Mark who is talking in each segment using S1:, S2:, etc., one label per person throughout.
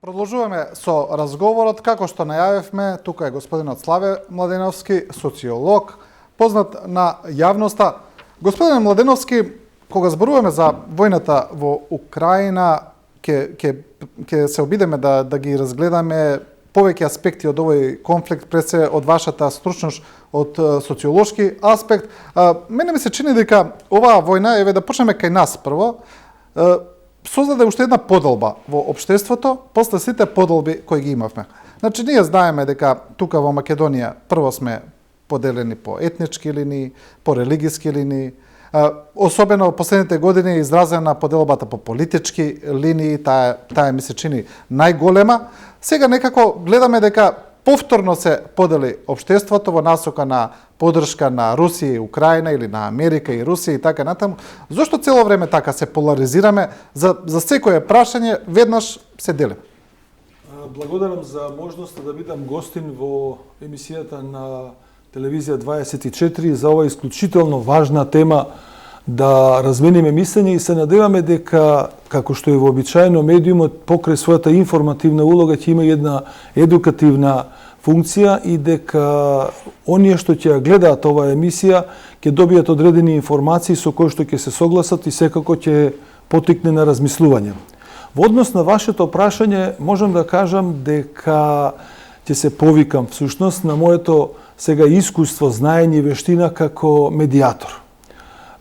S1: Продолжуваме со разговорот, како што најавивме, тука е господинот Славе Младеновски, социолог, познат на јавноста. Господине Младеновски, кога зборуваме за војната во Украина, ќе се обидеме да ги разгледаме повеќе аспекти од овој конфликт, пред се од вашата стручност од социолошки аспект. Мене ми се чини дека оваа војна, еве да почнеме кај нас прво, создаде уште една поделба во општеството, после сите поделби кои ги имавме. Значи, ние знаеме дека тука во Македонија прво сме поделени по етнички линии, по религиски линии, особено во последните години е изразена поделбата по политички линии, таа ми се чини најголема. Сега некако гледаме дека повторно се подели општеството во насока на поддршка на Русија и Украина или на Америка и Русија и така натаму. Зошто цело време така се поларизираме? За секое прашање веднаш се делиме.
S2: Благодарам за можноста да бидам гостин во емисијата на телевизија 24 за ова исклучително важна тема да размениме мислење и се надеваме дека, како што е вообичаено, медиумот покрај својата информативна улога ќе има една едукативна функција и дека оние што ќе ја гледаат оваа емисија ќе добијат одредени информации со кои што ќе се согласат и секако ќе потикне на размислување. Во однос на вашето прашање можам да кажам дека ќе се повикам всушност на моето сега искуство, знаење и вештина како медиатор.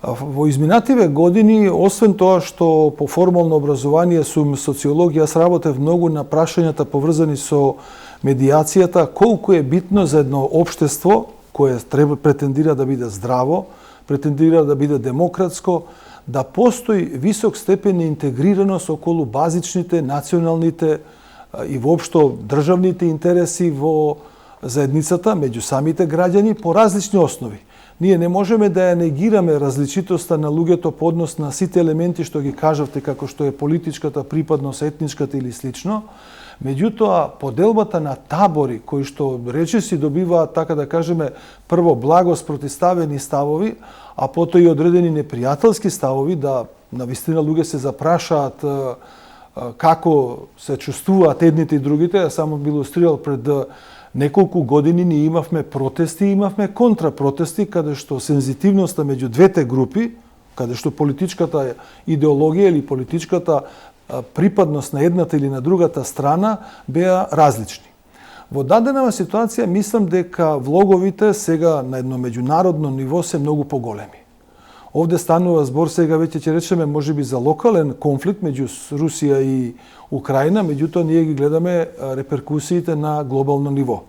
S2: Во изминативе години, освен тоа што по формално образование сум социолог, јас работев многу на прашањата поврзани со медиацијата, колку е битно за едно општество кое треба претендира да биде здраво, претендира да биде демократско, да постои висок степен на интегрираност околу базичните, националните и воопшто државните интереси во заедницата меѓу самите граѓани по различни основи. Ние не можеме да ја негираме различитоста на луѓето по однос на сите елементи што ги кажавте, како што е политичката припадност, етничката или слично. Меѓутоа, поделбата на табори, кои што речиси добиваат, така да кажеме, прво благо спротиставени ставови, а потоа и одредени непријателски ставови, да навистина луѓе се запрашаат како се чувствуваат едните и другите. Ја само би илустрирал пред неколку години ние имавме протести и имавме контрапротести, каде што сензитивноста меѓу двете групи, каде што политичката идеологија или политичката припадност на едната или на другата страна беа различни. Во дадена ситуација мислам дека влоговите сега на едно меѓународно ниво се многу поголеми. Овде станува збор сега веќе ќе речеме можеби за локален конфликт меѓу Русија и Украина, меѓутоа ние ги гледаме реперкусиите на глобално ниво.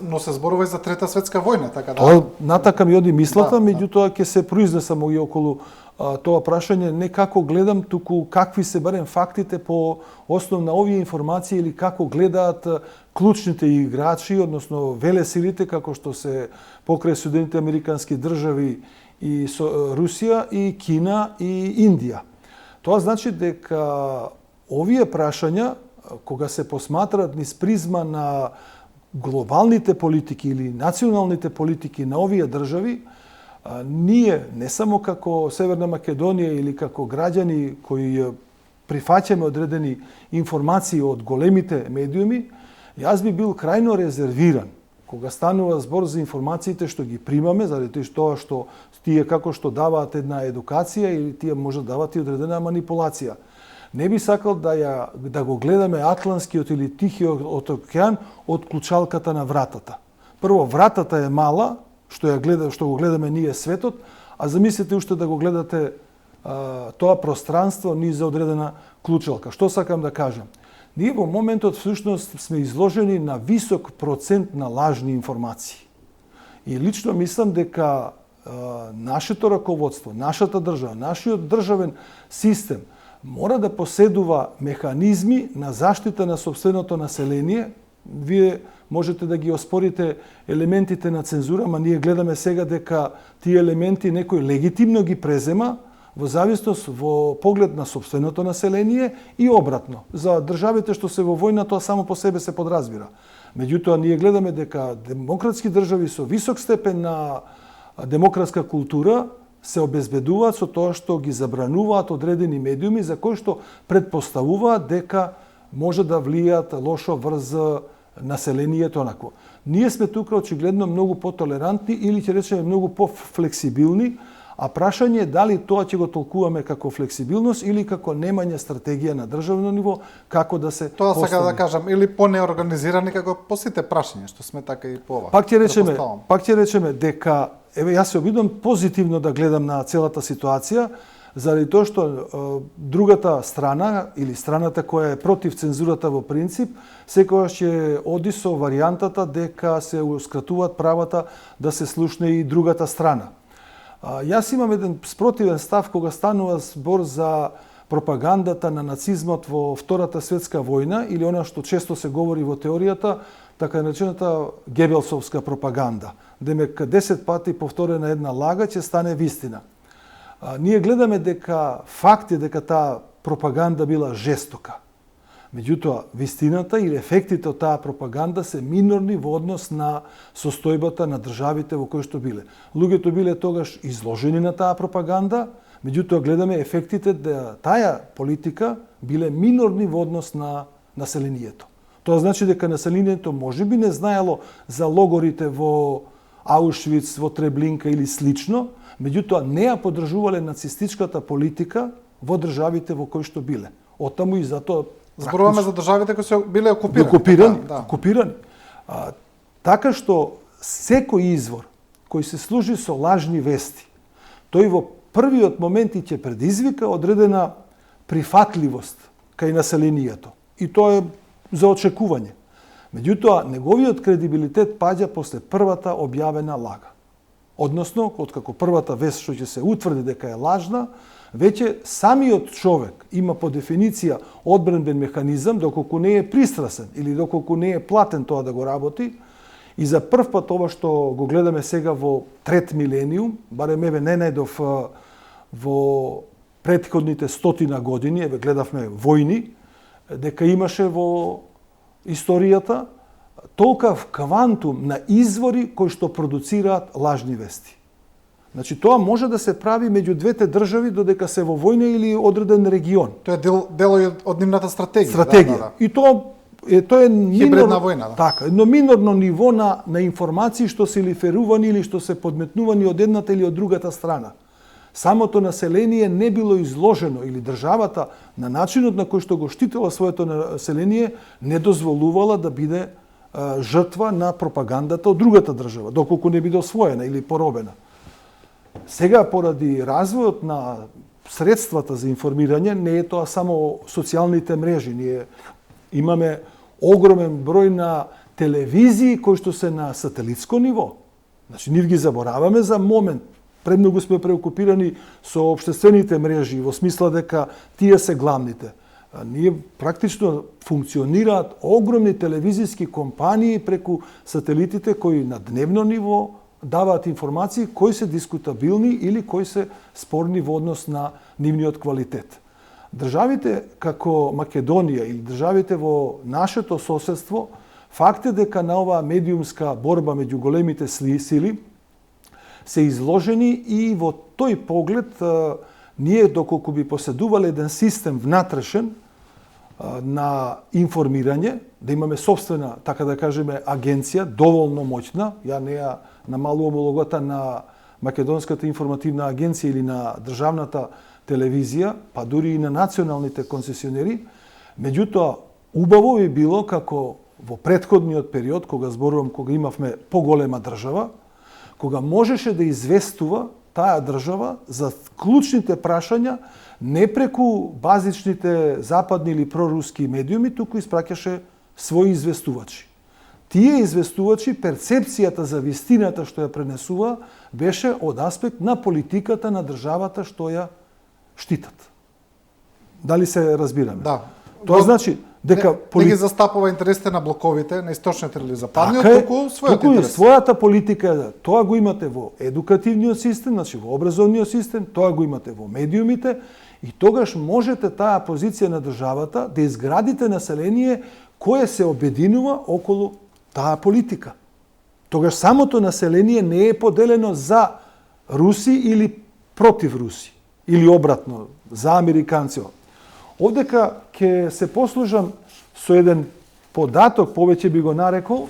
S1: Но се зборува и за Трета светска војна, така да.
S2: Тоа натака ми оди мислата, меѓутоа ќе се произнесам и околу тоа прашање, не како гледам, туку какви се барем фактите по основ на овие информации или како гледаат клучните играчи, односно велесилите како што се покрај Соединетите американски држави и Русија и Кина и Индија. Тоа значи дека овие прашања, кога се посматраат низ призма на глобалните политики или националните политики на овие држави, ние, не само како Северна Македонија или како граѓани кои прифаќаме одредени информации од големите медиуми, јас би бил крајно резервиран кога станува збор за информациите што ги примаме, заради тоа што тие како што даваат една едукација или тие може да даваат и одредена манипулација. Не би сакал да го гледаме Атлантскиот или Тихиот океан од клучалката на вратата. Прво, вратата е мала, што го гледаме ние светот, а замислете уште да го гледате тоа пространство низ одредена клучалка. Што сакам да кажам? Ние во моментот всушност сме изложени на висок процент на лажни информации. И лично мислам дека нашето раководство, нашата држава, нашиот државен систем мора да поседува механизми на заштита на сопственото население. Вие можете да ги оспорите елементите на цензура, ама ние гледаме сега дека тие елементи некој легитимно ги презема во зависност во поглед на сопственото население и обратно. За државите што се во војна тоа само по себе се подразбира. Меѓутоа ние гледаме дека демократски држави со висок степен на демократска култура се обезбедуваат со тоа што ги забрануваат одредени медиуми за кои што предпоставуваат дека може да влијат лошо врз населението онако. Ние сме тука очигледно многу потолерантни или ќе речеме многу пофлексибилни, а прашање е дали тоа ќе го толкуваме како флексибилност или како немање стратегија на државно ниво, како да се
S1: Тоа
S2: постави.
S1: сака да кажам, или по-неорганизирани како по сите прашања, што сме така и по ова.
S2: Пак ќе речеме дека јас се обидам позитивно да гледам на целата ситуација, заради тоа што другата страна или страната која е против цензурата во принцип, секогаш ќе оди со варијантата дека се ускратуваат правата да се слушне и другата страна. Јас имам еден спротивен став кога станува збор за пропагандата на нацизмот во Втората светска војна или она што често се говори во теоријата, така наречената гебелсовска пропаганда. Демек 10 пати повторена една лага ќе стане вистина. Ние гледаме дека факт е дека таа пропаганда била жестока. Меѓутоа, вистината или ефектите од таа пропаганда се минорни во однос на состојбата на државите во кои што биле. Луѓето биле тогаш изложени на таа пропаганда, меѓутоа гледаме ефектите да таа политика биле минорни во однос на населението. Тоа значи дека населението можеби не знаело за логорите во Аушвиц, во Треблинка или слично, меѓутоа не ја поддржувале нацистичката политика во државите во кои што биле. Оттаму и затоа
S1: Зборуваме за државите кои се биле окупирани.
S2: Окупирани. Така што секој извор кој се служи со лажни вести, тој во првиот момент ќе предизвика одредена прифатливост кај населението. И тоа е за очекување. Меѓутоа, неговиот кредибилитет паѓа после првата објавена лага. Односно, откако првата вест што ќе се утврди дека е лажна, веќе самиот човек има по дефиниција одбранбен механизам, доколку не е пристрасен или доколку не е платен тоа да го работи. И за прв пат ова што го гледаме сега во трет милениум, барем еве не најдов во претходните 100 години, еве гледавме војни, дека имаше во историјата толкав квантум на извори кои што продуцираат лажни вести. Значи, тоа може да се прави меѓу двете држави додека се во војна или одреден регион.
S1: Тоа е дел од нивната стратегија.
S2: Стратегија. И тоа е
S1: хибридна војна.
S2: Така, едно минорно ниво на информации што се лиферувани или што се подметнувани од едната или од другата страна. Самото население не било изложено или државата на начинот на кој што го штитела своето население не дозволувала да биде жртва на пропагандата од другата држава, доколку не биде освоена или поробена. Сега, поради развојот на средствата за информирање, не е тоа само социјалните мрежи. Ние имаме огромен број на телевизии кои што се на сателитско ниво. Значи, ние ги забораваме за момент. Премногу сме преокупирани со општествените мрежи, во смисла дека тие се главните. Ние практично функционираат огромни телевизиски компании преку сателитите кои на дневно ниво даваат информации кои се дискутабилни или кои се спорни во однос на нивниот квалитет. Државите како Македонија или државите во нашето соседство, факт е дека на оваа медиумска борба меѓу големите сили се изложени и во тој поглед ние доколку би поседувале еден систем внатрешен на информирање, да имаме собствена, така да кажеме, агенција, доволно моќна, ја не ја намалувам улогата на Македонската информативна агенција или на државната телевизија, па дури и на националните концесионери, меѓутоа убаво би било како во претходниот период, кога зборувам, кога имавме поголема држава, кога можеше да известува таа држава за клучните прашања не преку базичните западни или проруски медиуми, туку испраќаше своји известувачи. Тие известувачи, перцепцијата за вистината што ја пренесува, беше од аспект на политиката на државата што ја штитат. Дали се разбираме?
S1: Да.
S2: Тоа значи дека
S1: не ги застапува интересите на блоковите, на источниот или западниот, туку својот интерес.
S2: Својата политика е тоа го имате во едукативниот систем, значи во образовниот систем, тоа го имате во медиумите и тогаш можете таа позиција на државата да изградите население кое се обединува околу таа политика. Тогаш самото население не е поделено за руси или против руси, или обратно, за американци. Овдека ќе се послужам со еден податок, повеќе би го нарекол,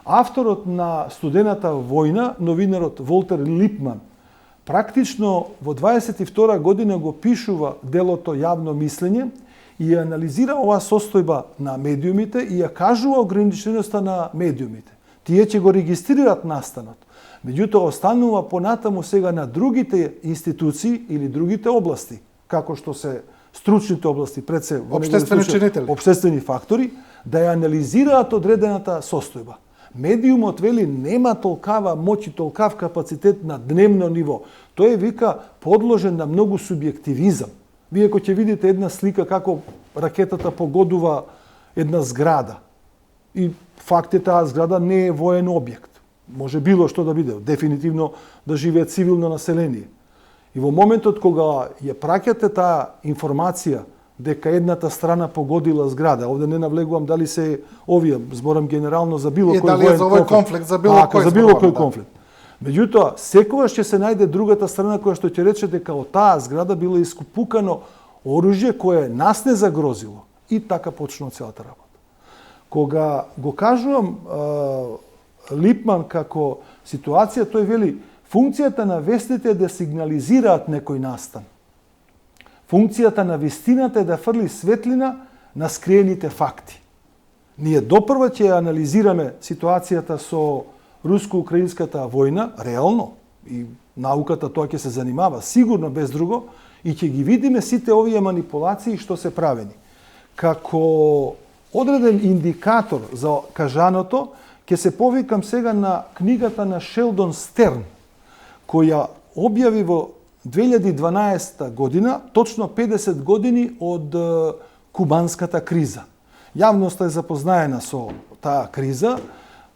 S2: авторот на Студената војна, новинарот Волтер Липман, практично во 22 година го пишува делото Јавно мислење и ја анализира оваа состојба на медиумите и ја кажува ограниченоста на медиумите. Тие ќе го регистрираат настанот. Меѓутоа останува понатаму сега на другите институции или другите области, како што се стручните области, пред се
S1: Обштествени чинители.
S2: обштествени фактори, да ја анализираат одредената состојба. Медиумот вели нема толкава моќ и толкав капацитет на дневно ниво. Тој е вика подложен на многу субјективизам. Вие ако ќе видите една слика како ракетата погодува една зграда и факт е таа зграда не е воен објект. Може било што да биде, дефинитивно да живее цивилно население. И во моментот кога ја праќате таа информација дека едната страна погодила зграда, овде не навлегувам дали се овие, зборам генерално за било кој
S1: дали е за овој конфликт, за било кој
S2: за било кој
S1: зборуваме, да.
S2: конфликт. Меѓутоа, секогаш ќе се најде другата страна која што ќе рече дека од таа зграда било искупукано оружје кое нас не загрозило. И така почнува целата работа. Кога го кажувам Липман како ситуација, тој вели функцијата на вестите е да сигнализираат некој настан. Функцијата на вистината е да фрли светлина на скриените факти. Ние допрва ќе анализираме ситуацијата со руско-украинската војна, реално, и науката тоа ќе се занимава, сигурно без друго, и ќе ги видиме сите овие манипулации што се правени. Како одреден индикатор за кажаното, ќе се повикам сега на книгата на Шелдон Стерн, која објави во 2012 година, точно 50 години од кубанската криза. Јавноста е запознаена со таа криза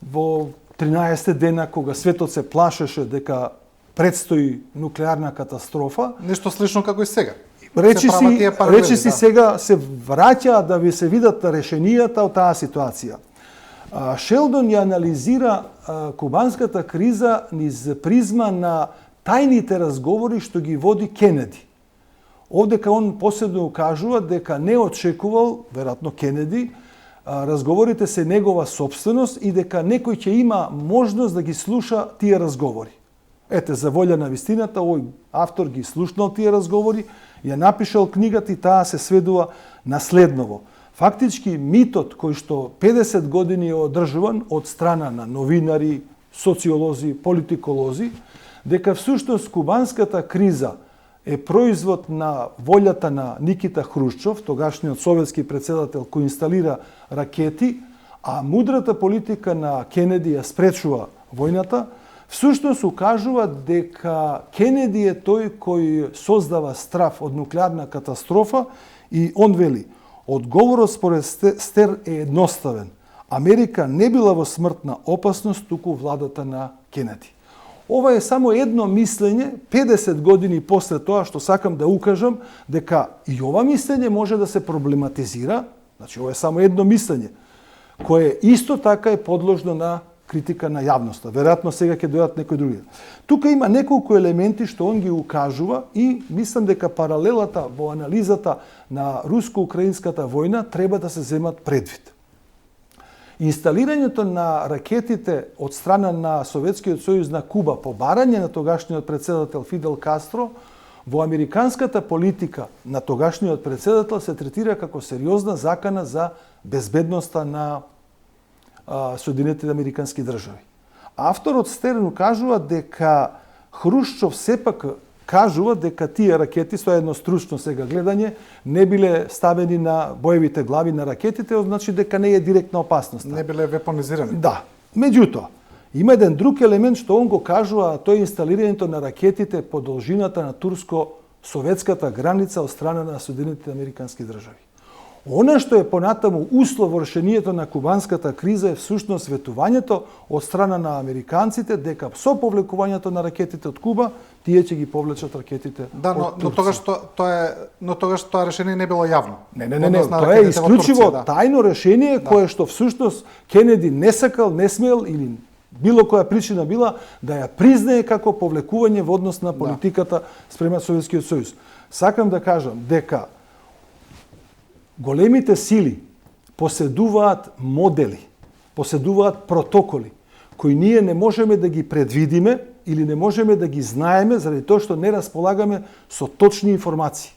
S2: во 13 дена кога светот се плашеше дека предстои нуклеарна катастрофа.
S1: Нешто слично како и сега.
S2: Речиси сега се враќа да ви се видат решенијата од таа ситуација. Шелдон ја анализира кубанската криза низ призма на тајните разговори што ги води Кенеди. Овдека он посебно укажува дека не очекувал, веројатно Кенеди, разговорите се негова собственост и дека некој ќе има можност да ги слуша тие разговори. Ете, за волја на вистината, овој автор ги слушнал тие разговори, ја напишал книгата и таа се сведува на следново. Фактички митот кој што 50 години е одржуван од страна на новинари, социолози, политиколози, дека всушност кубанската криза е производ на волјата на Никита Хрушчов, тогашниот советски председател кој инсталира ракети, а мудрата политика на Кенеди ја спречува војната, всушност укажува дека Кенеди е тој кој создава страв од нуклеарна катастрофа и он вели: одговорот според Стер е едноставен. Америка не била во смртна опасност, туку владата на Кенеди. Ова е само едно мислење, 50 години после тоа што сакам да укажам дека и ова мислење може да се проблематизира, значи ова е само едно мислење, кое исто така е подложно на критика на јавноста. Веројатно сега ќе дојдат некои други. Тука има неколку елементи што он ги укажува и мислам дека паралелата во анализата на руско-украинската војна треба да се земат предвид. Инсталирањето на ракетите од страна на Советскиот сојуз на Куба по барање на тогашниот председател Фидел Кастро во американската политика на тогашниот председател се третира како сериозна закана за безбедноста на Соединетите американски држави. Авторот Стерн кажува дека Хрушчов сепак кажува дека тие ракети, со едно стручно сега гледање, не биле ставени на боевите глави на ракетите, значи дека не е директна опасност.
S1: Не биле вепонизирани.
S2: Да. Меѓутоа, има еден друг елемент што он го кажува, а тој е инсталирањето на ракетите по должината на турско-советската граница од страна на Соединетите американски држави. Она што е понатаму услов во решението на кубанската криза е всушност ветувањето од страна на американците дека со повлекувањето на ракетите од Куба, тие ќе ги повлечат ракетите
S1: да,
S2: од
S1: Турција. Но тогаш тоа решение не било јавно.
S2: Не, тоа е исклучиво тајно решение кое што всушност Кенеди не сакал, не смел или било која причина била да ја признае како повлекување во однос на политиката спрема Советскиот сојуз. Сакам да кажам дека големите сили поседуваат модели, поседуваат протоколи, кои ние не можеме да ги предвидиме или не можеме да ги знаеме заради тоа што не располагаме со точни информации.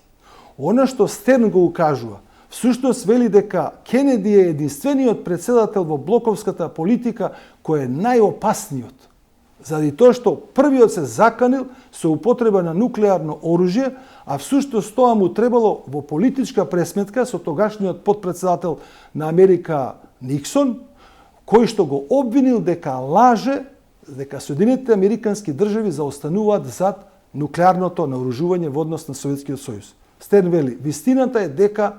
S2: Она што Стерн го укажува, всушност вели дека Кенеди е единствениот председател во блоковската политика кој е најопасниот. Заради тоа што првиот се заканил со употреба на нуклеарно оружје, а всушност тоа му требало во политичка пресметка со тогашниот подпредседател на Америка Никсон, кој што го обвинил дека лаже, дека Соединетите Американски држави заостануваат зад нуклеарното наоружување во однос на Советскиот сојуз. Стерн вели, вистината е дека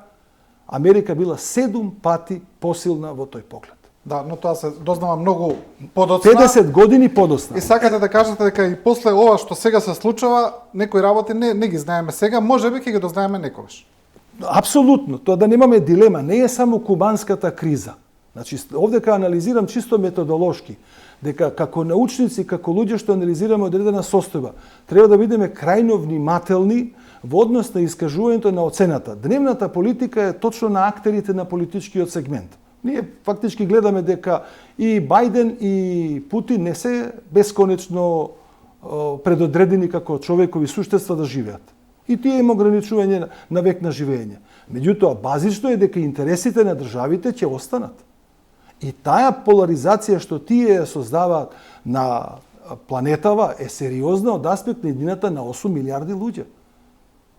S2: Америка била 7 пати посилна во тој поглед.
S1: Да, но тоа се дознава многу подоцна.
S2: 50 години подоцна.
S1: И сакате да кажете дека и после ова што сега се случува, некои работи не ги знаеме сега, можеби ќе ги дознаеме некогаш.
S2: Апсолутно, тоа да немаме дилема, не е само кубанската криза. Значи, овде ка анализирам чисто методолошки, дека како научници, како луѓе што анализираме одредена состојба, треба да бидеме крајно внимателни во однос на искажувањето на оцената. Дневната политика е точно на актерите на политичкиот сегмент. Ние фактички гледаме дека и Бајден и Путин не се бесконечно предодредени како човекови суштества да живеат. И тие има ограничување на век на живење. Меѓутоа, базично е дека интересите на државите ќе останат. И таа поларизација што тие создаваат на планетава е сериозна од аспект на едината на 8 милиарди луѓе.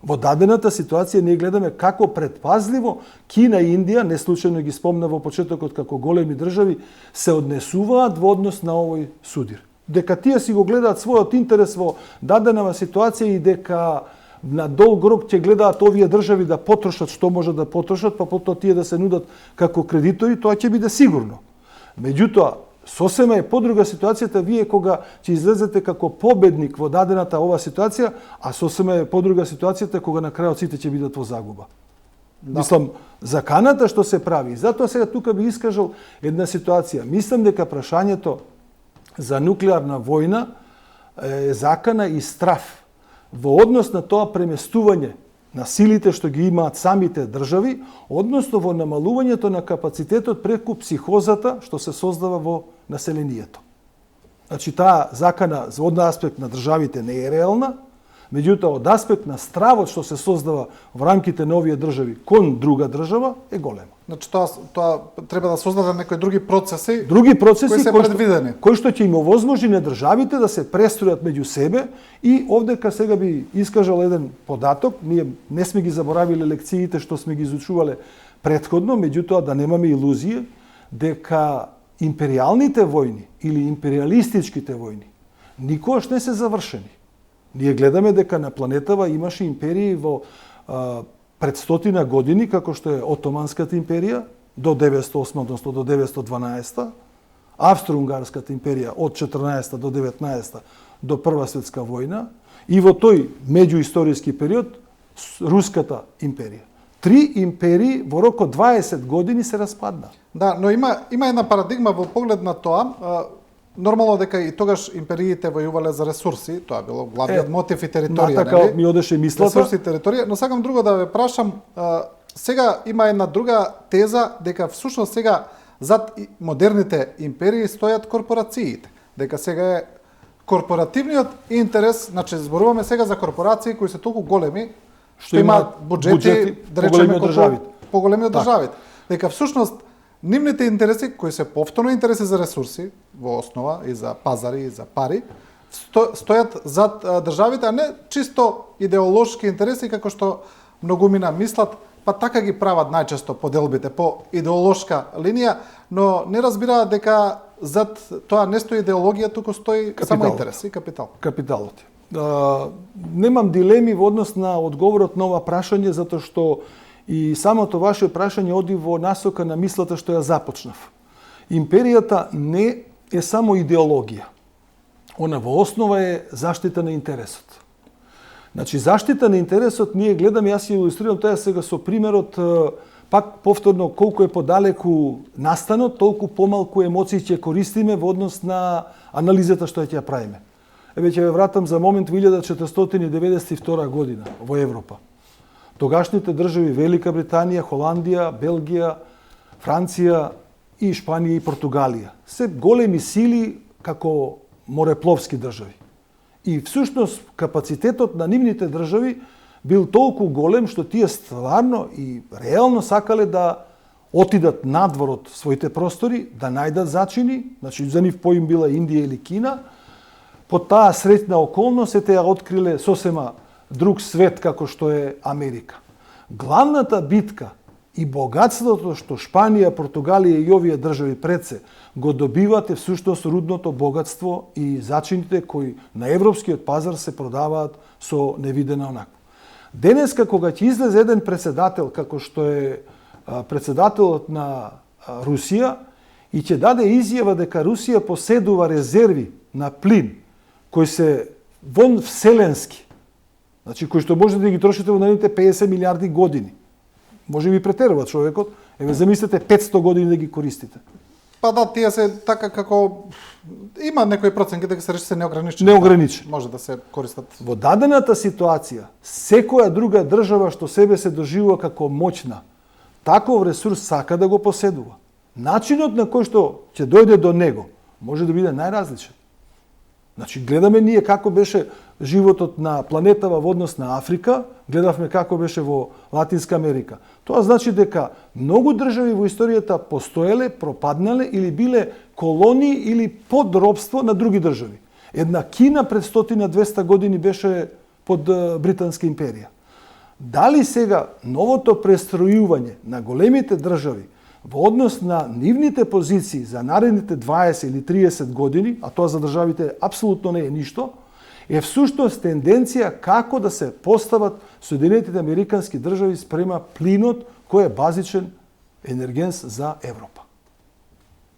S2: Во дадената ситуација ние гледаме како предпазливо Кина и Индија, не случајно ги спомна во почетокот како големи држави, се однесуваат во однос на овој судир. Дека тие си го гледаат својот интерес во дадена ситуација и дека на долг рок ќе гледаат овие држави да потрошат што може да потрошат, па потоа тие да се нудат како кредитори, тоа ќе биде сигурно. Меѓутоа, сосема е подруга ситуацијата вие кога ќе излезете како победник во дадената ова ситуација, а сосема е подруга ситуацијата кога на крајот сите ќе бидат во загуба. Да. Мислам, заканата што се прави, затоа сега тука би искажал една ситуација. Мислам дека прашањето за нуклеарна војна е закана и страф во однос на тоа преместување на силите што ги имаат самите држави, односно во намалувањето на капацитетот преку психозата што се создава во населението. Значи, таа закана од аспект на државите не е реална, меѓутоа од аспект на стравот што се создава во рамките на овие држави кон друга држава е голема.
S1: Значи тоа треба да создаде некои други процеси
S2: кои
S1: се предвидени,
S2: кои што ќе им овозможи на државите да се престројат меѓу себе. И овдека сега би искажал еден податок, ние не сме ги заборавиле лекциите што сме ги изучувале претходно, меѓутоа да немаме илузија дека империалните војни или империалистичките војни никогаш не се завршени. Ние гледаме дека на планетава имаше империи во пред 100 години, како што е Отоманската империја до 908, односно до 912, Австро-Унгарската империја од 14 до 19 до Прва светска војна и во тој меѓуисториски период Руската империја. 3 империи во рок од 20 години се распадна.
S1: Да, но има една парадигма во поглед на тоа. Нормално дека и тогаш империите војувале за ресурси, тоа било главниот мотив и територија,
S2: така ми одеше мислата.
S1: Ресурси и територија, но сакам друго да ве прашам, сега има една друга теза дека всушност сега зад модерните империи стојат корпорациите, дека сега е корпоративниот интерес, значи зборуваме сега за корпорации кои се толку големи што имаат буџети, да речеме поголеми од државите. Дека всушност нивните интереси, кои се повторно интереси за ресурси, во основа и за пазари и за пари, стојат зад државите, а не чисто идеолошки интереси, како што многумина мислат, па така ги прават најчесто поделбите по идеолошка линија, но не разбираат дека зад тоа не стои идеологија, туку стои само интерес и капитал.
S2: Капиталот. Немам дилеми во однос на одговорот на ова прашање, затоа што и самото ваше прашање оди во насока на мислата што ја започнав. Империјата не е само идеологија. Она во основа е заштита на интересот. Значи, заштита на интересот ние гледаме, јас ја илустрирам тоа сега со примерот, пак повторно колку е подалеку настанот, толку помалку емоции ќе користиме во однос на анализата што ќе ја правиме. Еве ќе ве вратам за момент 1492 година во Европа. Тогашните држави Велика Британија, Холандија, Белгија, Франција и Шпанија и Португалија. Се големи сили како морепловски држави. И всушност капацитетот на нивните држави бил толку голем што тие стварно и реално сакале да отидат надвор од своите простори, да најдат зачини, значи за нив поим била Индија или Кина. По таа среќна околност се ја откриле сосема друг свет како што е Америка. Главната битка и богатството што Шпанија, Португалија и овие држави пред се го добиват е всушност рудното богатство и зачините кои на европскиот пазар се продаваат со невидена онакво. Денеска кога ќе излезе еден председател како што е председателот на Русија и ќе даде изјава дека Русија поседува резерви на плин кои се вон вселенски, значи кои што можете да ги трошите во наредните 50 милиарди години. Може би претерува човекот, еве замислете 500 години да ги користите.
S1: Па да, тие се така како има некои проценки дека се рече се неограничени.
S2: Неограничени.
S1: Може да се користат.
S2: Во дадената ситуација, секоја друга држава што себе се доживува како моќна, таков ресурс сака да го поседува. Начинот на кој што ќе дојде до него може да биде најразличен. Значи, гледаме ние како беше животот на планетава во однос на Африка, гледавме како беше во Латинска Америка. Тоа значи дека многу држави во историјата постоеле, пропаднале или биле колонии или под робство на други држави. Една Кина пред 100-200 години беше под Британска империја. Дали сега новото престројување на големите држави во однос на нивните позиции за наредните 20 или 30 години, а тоа за државите апсолутно не е ништо, е всушност тенденција како да се постават Соединетите Американски држави спрема плинот кој е базичен енергенс за Европа.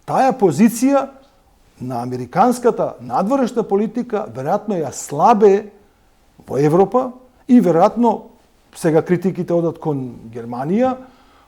S2: Таа позиција на американската надворешна политика веројатно ја слабе во Европа и веројатно сега критиките одат кон Германија,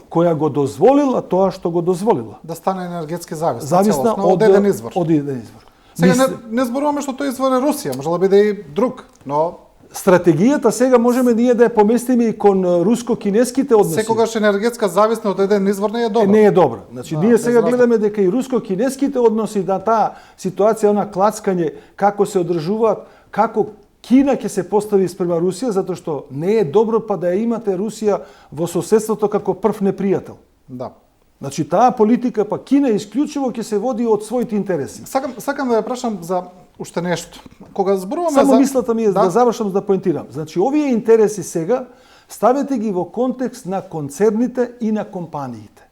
S2: која го дозволила тоа што го дозволила.
S1: Да стане енергетски
S2: зависна
S1: од еден извор.
S2: Од еден извор.
S1: Сега не зборуваме што тој извор е Русија, може да биде и друг, но
S2: стратегијата сега можеме ние да ја поместиме и кон руско-кинеските односи.
S1: Секогаш енергетска зависна од еден извор не е добра.
S2: Не е добра. Значи ние сега гледаме дека и руско-кинеските односи да таа ситуација она клацкање како се одржуваат, како Кина ќе се постави спрема Русија, затоа што не е добро па да ја имате Русија во соседството како прв непријател.
S1: Да.
S2: Значи таа политика па Кина исклучиво ќе се води од своите интереси.
S1: Сакам да ја прашам за уште нешто. Кога зборуваме
S2: Само
S1: за
S2: мислата ми е да завршам да поентирам. Значи овие интереси сега ставете ги во контекст на концерните и на компаниите.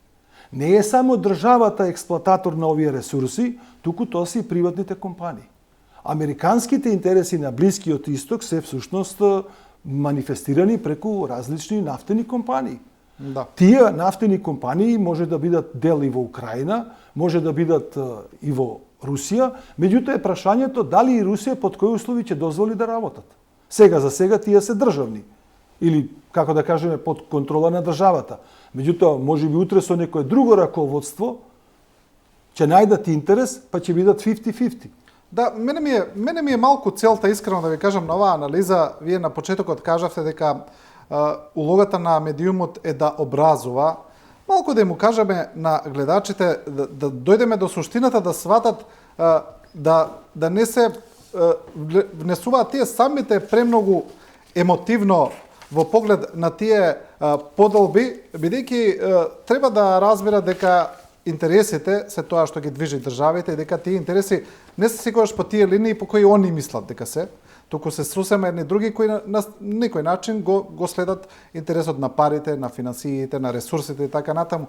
S2: Не е само државата експлоататор на овие ресурси, туку тоа се и приватните компании. Американските интереси на Блискиот Исток се всушност манифестирани преку различни нафтени компании.
S1: Да.
S2: Тие нафтени компании може да бидат дел и во Украина, може да бидат и во Русија, меѓутоа е прашањето дали и Русија под кои услови ќе дозволи да работат. Сега за сега тие се државни или како да кажеме под контрола на државата. Меѓутоа можеби утре со некое друго раководство ќе најдат интерес, па ќе бидат 50-50.
S1: Да, мене ми е малку целта, искрено да ви кажам, на оваа анализа. Вие на почетокот кажавте дека улогата на медиумот е да образува. Малку да му кажеме на гледачите, да дојдеме до суштината, да сватат, да не се внесуваат тие самите премногу емотивно во поглед на тие поделби, бидејќи треба да разберат дека интересите се тоа што ги движи државите и дека тие интереси не се секогаш по тие линии по кои они мислат дека се, туку се срусаме едни други кои на некој начин го следат интересот на парите, на финансиите, на ресурсите и така натаму.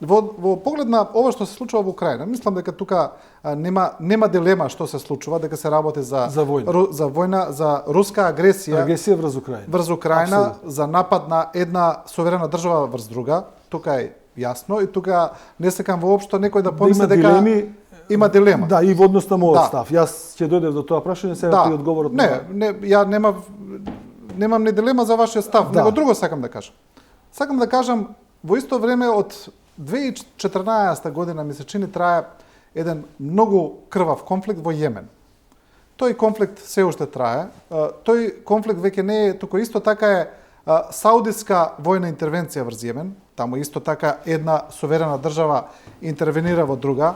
S1: Во поглед на ова што се случува во Украина, мислам дека тука нема дилема што се случува, дека се работи за војна, за руска агресија
S2: врз Украина.
S1: Врз Украина, за напад на една суверена држава врз друга. Тука е јасно и тука не сакам воопшто некој да помисли дека има дилема.
S2: Да, и во однос на мојот став. Јас ќе дојдев до тоа прашање, сега ти одговорот на...
S1: ја немам ни дилема за вашиот став, него друго сакам да кажам. Сакам да кажам, во исто време од 2014 година ми се чини трае еден многу крвав конфликт во Јемен. Тој конфликт се уште трае. Тој конфликт веќе не е, туку исто така е Саудитска војна интервенција врз Јемен, таму исто така една суверена држава интервенира во друга.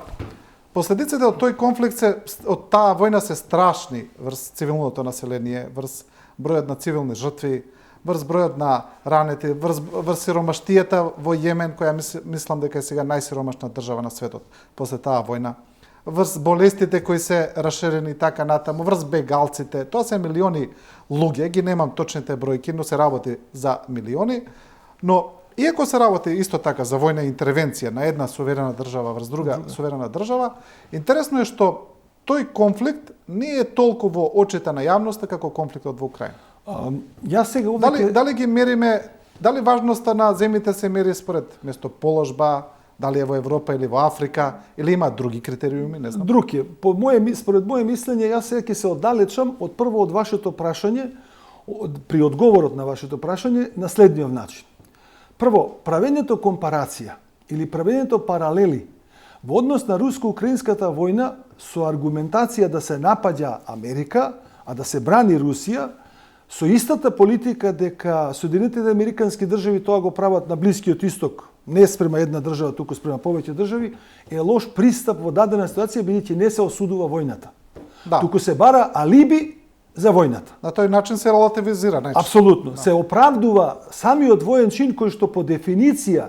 S1: Последиците од тој конфликт од таа војна се страшни врз цивилното население, врз бројот на цивилни жртви, врз бројот на ранети, врз сиромаштијата во Јемен, која мислам дека е сега најсиромашна држава на светот после таа војна, врз болестите кои се расширени така натаму, врз бегалците. Тоа се милиони луѓе, ги немам точните бројки, но се работи за милиони. Но иако се работи исто така за војна интервенција на една суверена држава врз друга суверена држава, интересно е што тој конфликт не е толку во очите на јавноста како конфликтот во Украина.
S2: Јас сега овде
S1: дали ги мериме, дали важноста на земјите се мери според местоположба, дали е во Европа или во Африка, или има други критериуми, не знам.
S2: Друг е. Според моје мислење, јас сега ќе се оддалечам од прво од вашето прашање, при одговорот на вашето прашање, на следниот начин. Прво, правењето компарација или правењето паралели во однос на руско-украинската војна со аргументација да се напаѓа Америка, а да се брани Русија, со истата политика дека Соединетите американски држави тоа го прават на Блискиот исток, не спрема една држава, туку спрема повеќе држави, е лош пристап во дадена ситуација, бидејќи не се осудува војната.
S1: Да.
S2: Туку се бара алиби за војната.
S1: На тој начин се релативизира најчесто.
S2: Апсолутно. Да. Се оправдува самиот воен чин кој што по дефиниција,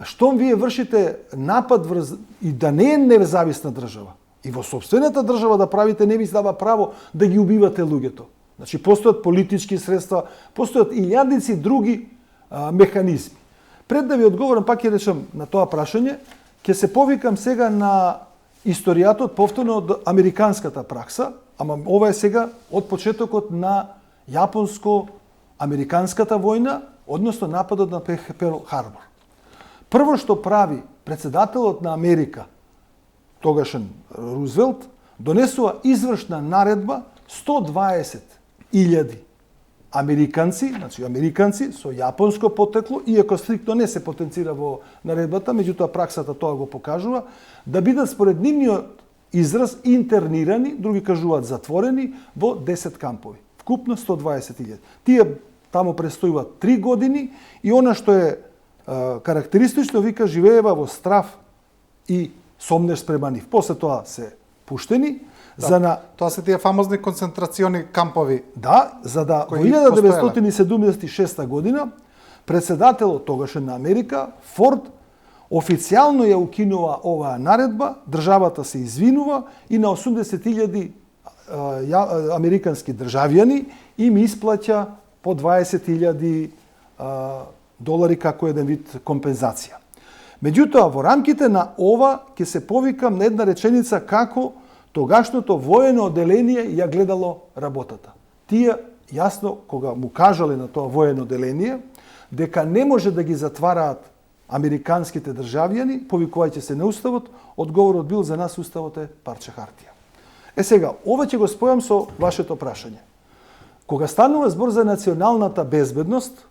S2: штом вие вршите напад врз и да не е независна држава, и во сопствената држава да правите, не ви дава право да ги убивате луѓето. Значи, постојат политички средства, постојат илјадници други механизми. Пред да ви одговорам, пак ќе речам на тоа прашање, ќе се повикам сега на историјатот повторно од американската пракса, ама ова е сега од почетокот на јапонско-американската војна, односно нападот на Перл Харбор. Прво што прави председателот на Америка, тогашен Рузвелт, донесува извршна наредба 120.000 американци, значи американци со јапонско потекло, иако стриктно не се потенцира во наредбата, меѓутоа праксата тоа го покажува, да бидат според нивниот израз интернирани, други кажуваат затворени, во 10 кампови. Вкупно 120.000. Тие таму престојуваат 3 години и она што е карактеристично, вика, живеева во страв и сомнеш спрема нив. После тоа се пуштени.
S1: Да, тоа се тие фамозни концентрациони кампови.
S2: Да, за да во 1976 година председателот тогашен на Америка, Форд, официјално ја укинува оваа наредба, државата се извинува и на 80.000 американски државјани им исплаќа по 20.000 долари како еден вид компензација. Меѓутоа, во рамките на ова ќе се повикам на една реченица како тогашното воено оделение ја гледало работата. Тие јасно, кога му кажале на тоа воено оделение, дека не може да ги затвараат американските државјани, повикувајќи се на уставот, одговорот бил за нас уставот е парче хартија. Сега, ова ќе го спојам со вашето прашање. Кога станува збор за националната безбедност,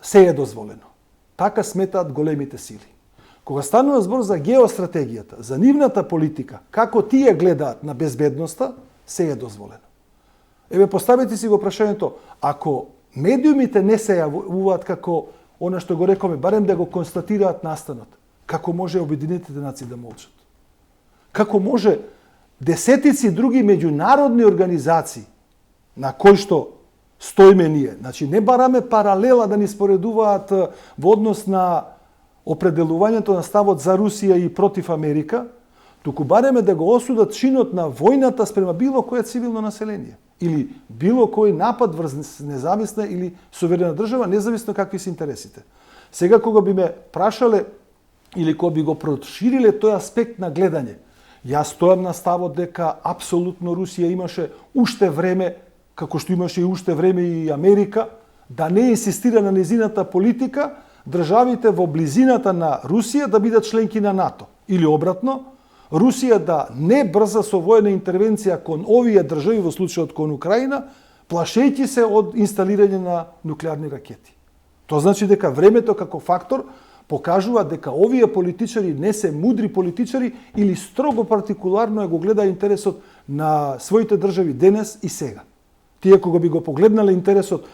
S2: се е дозволено. Така сметаат големите сили. Кога станува збор за геостратегијата, за нивната политика, како тие гледаат на безбедноста, се е дозволено. Еве, поставете си го прашањето, ако медиумите не се јавуваат како она што го рековме, барем да го констатираат настанот, како може Обединетите нации да молчат? Како може десетици други меѓународни организации на кои што стоиме ние, значи не бараме паралела да ни споредуваат во однос на определувањето на ставот за Русија и против Америка, туку бареме да го осудат чинот на војната спрема било која цивилно население или било кој напад врз независна или суверена држава, независно какви се интересите. Сега кога би ме прашале или кога би го прошириле тој аспект на гледање, јас стојам на ставот дека апсолутно Русија имаше уште време, како што имаше и уште време и Америка, да не инсистира на незината политика, државите во близината на Русија да бидат членки на НАТО. Или обратно, Русија да не брза со војна интервенција кон овие држави, во случајот кон Украина, плашејќи се од инсталирање на нуклеарни ракети. Тоа значи дека времето како фактор покажува дека овие политичари не се мудри политичари или строго партикуларно го гледа интересот на своите држави денес и сега. Тие кога би го погледнале интересот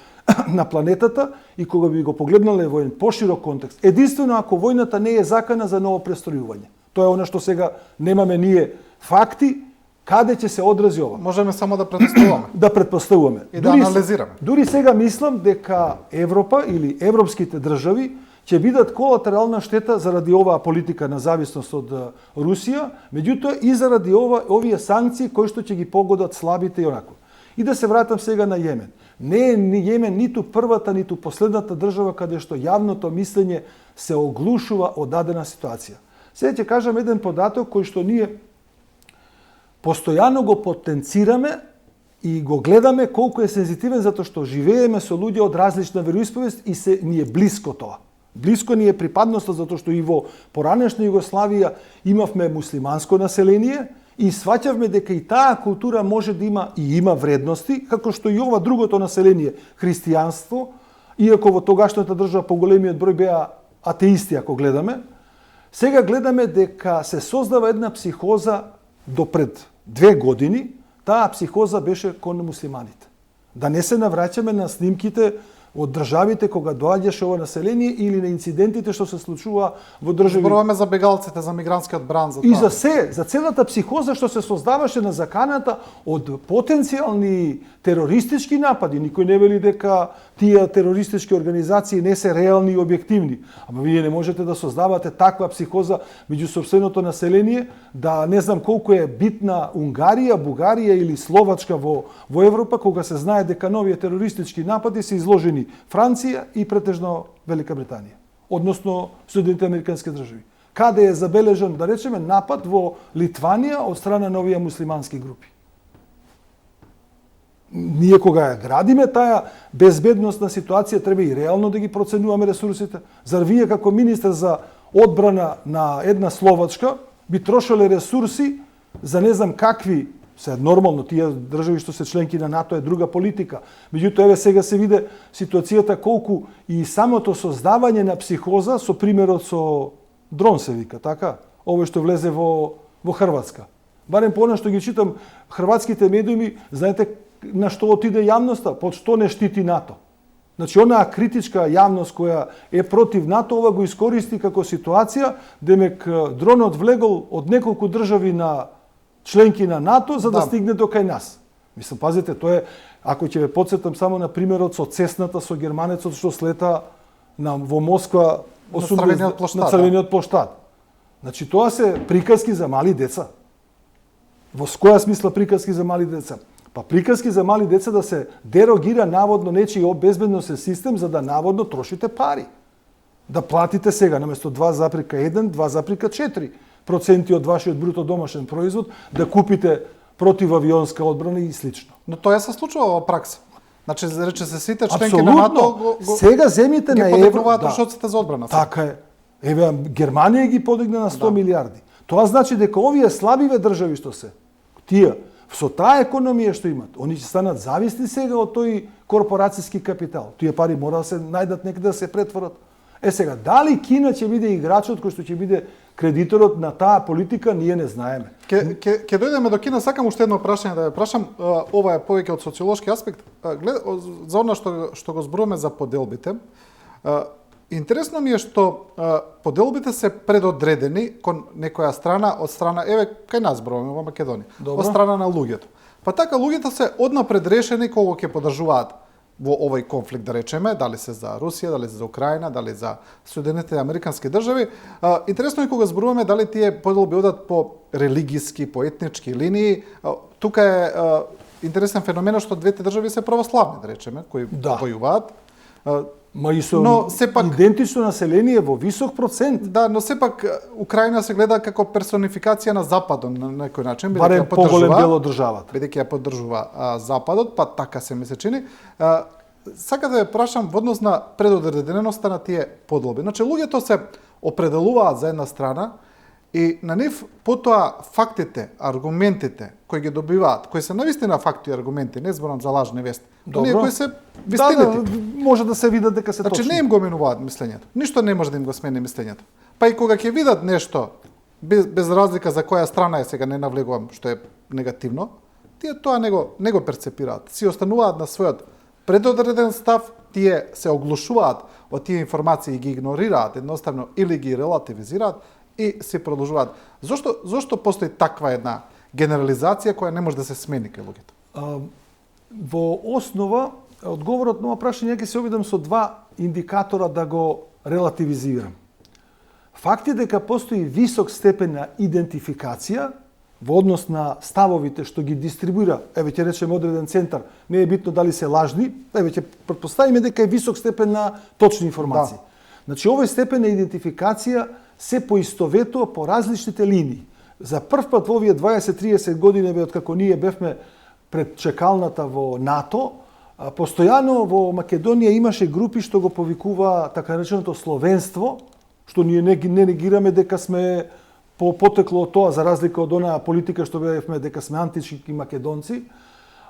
S2: на планетата и кога би го погледнале во еден поширок контекст. Единствено ако војната не е закана за ново престројување. Тоа е она што сега немаме ние факти, каде ќе се одрази ова.
S1: Можеме само да претпоставуваме.
S2: Да претпоставуваме.
S1: И да анализираме.
S2: Дури сега мислам дека Европа или европските држави ќе бидат колатерална штета заради оваа политика на зависност од Русија, меѓутоа и заради овие санкции кои што ќе ги погодат слабите и онако. И да се вратам сега на Јемен. Не е Јемен ниту првата, ниту последната држава каде што јавното мислење се оглушува од дадена ситуација. Сега ќе кажам еден податок кој што ние постојано го потенцираме и го гледаме колку е сензитивен затоа што живееме со луѓе од различна вероисповест и се ни е блиско тоа. Блиско ни е припадноста затоа што и во поранешна Југославија имавме муслиманско население и сваќавме дека и таа култура може да има и има вредности, како што и ова другото население, христијанство, иако во тогашната држава поголемиот број беа атеисти ако гледаме, сега гледаме дека се создава една психоза до пред 2 години, таа психоза беше кон муслиманите. Да не се навраќаме на снимките од државите кога доаѓаше ова население или на инцидентите што се случува во држави.
S1: Зборуваме за бегалците, за мигрантскиот бран, за тоа.
S2: И за целата психоза што се создаваше на заканата од потенцијални терористички напади. Никој не вели дека тие терористички организации не се реални и објективни. Ама вие не можете да создавате таква психоза меѓу сопственото население, да не знам колку е битна Унгарија, Бугарија или Словачка во Европа, кога се знае дека новите терористички напади се изложени Франција и претежно Велика Британија, односно Соединетите Американски држави. Каде е забележан, да речеме, напад во Литванија од страна на овие муслимански групи. Ние кога ја градиме таа безбедносна ситуација, треба и реално да ги проценуваме ресурсите. Зар вие како министар за одбрана на една Словачка би трошеле ресурси за не знам какви, се нормално, тие држави што се членки на НАТО е друга политика. Меѓутоа, еве сега се виде ситуацијата колку и самото создавање на психоза, со примерот со дрон се вика, така? Овој што влезе во Хрватска. Барем по она што ги читам хрватските медиуми, знаете на што отиде јавноста, под што не штити НАТО. Значи, онаа критичка јавност која е против НАТО, ова го искористи како ситуација, демек дронот влегол од неколку држави на членки на НАТО за да стигне до кај нас. Мислам, пазите, тоа е, ако ќе ве потсетам само на примерот со Цесната, со германецот што слета во Москва
S1: на Црвениот плоштад.
S2: Значи, тоа се приказки за мали деца. Во која смисла приказки за мали деца? Па приказки за мали деца да се дерогира наводно нечи безбедносен систем за да наводно трошите пари. Да платите сега наместо 2,1, 2,4% од вашиот бруто домашен производ да купите противавионска одбрана и слично.
S1: Но тоа се случува во пракса. Значи, рече се сите членки на НАТО
S2: сега земите на евро
S1: трошоците за одбрана.
S2: Така е. Еве Германија ги подигна на 100 милиарди. Тоа значи дека овие слабиве држави што се, тие со таа економија што имат, они ќе станат зависни сега од тој корпорацијски капитал. Тие пари мора да се најдат некаде да се претворат. Сега, дали Кина ќе биде играчот кој што ќе биде кредиторот на таа политика, ние не знаеме.
S1: Ќе дојдеме до Кина, сакам уште едно прашање да ве прашам, ова е повеќе од социолошки аспект, за она што го зборуваме за поделбите. Интересно ми е што поделбите се предодредени кон некоја страна, од страна, еве, кај нас зборуваме во Македонија, од страна на луѓето. Па така луѓето се однапред решени кога ќе поддржуваат во овој конфликт, да речеме, дали се за Русија, дали се за Украина, дали за Соединетите Американски држави. Интересно е кога зборуваме дали тие поделби одат по религиски, по етнички линии. Тука е интересен феномен што двете држави се православни, да речеме, кои војуваат.
S2: Ма и со идентично население во висок процент.
S1: Да, но сепак Украина се гледа како персонификација на Западот на некој начин,
S2: барем поголем дел од државата.
S1: Бидејќи ја поддржува Западот, па така се ми се чини. Сакам да ја прашам во однос на предодредеността на тие поделби. Значи, луѓето се определуваат за една страна и на нив потоа фактите, аргументите кои ги добиваат, кои се навистина факти и аргументи, не зборам за лажни вести, оние кои се вистините.
S2: Може да се видат дека се точни.
S1: Значи, не им го менуваат мислењето. Ништо не може да им го смени мислењето. Па и кога ќе видат нешто, без разлика за која страна е, сега не навлегувам што е негативно, тие тоа не го перцепираат. Си остануваат на својот предодреден став, тие се оглушуваат од тие информации и ги игнорираат едноставно или ги релативизираат и се продолжуваат. Зошто постои таква една генерализација која не може да се смени кај луѓето?
S2: Во основа, одговорот на ова прашање ќе се обидам со два индикатора да го релативизирам. Факт е дека постои висок степен на идентификација во однос на ставовите што ги дистрибуира, ќе речеме одреден центар, не е битно дали се лажни, ќе претпоставиме дека е висок степен на точни информации. Да. Значи, овој степен на идентификација се поистоветува по различните линии. За прв пат во овие 20-30 години, откако ние бевме пред чекалната во НАТО, постојано во Македонија имаше групи што го повикува така реченото словенство, што ние не негираме дека сме потекло од тоа, за разлика од онаа политика што бевме дека сме антички македонци.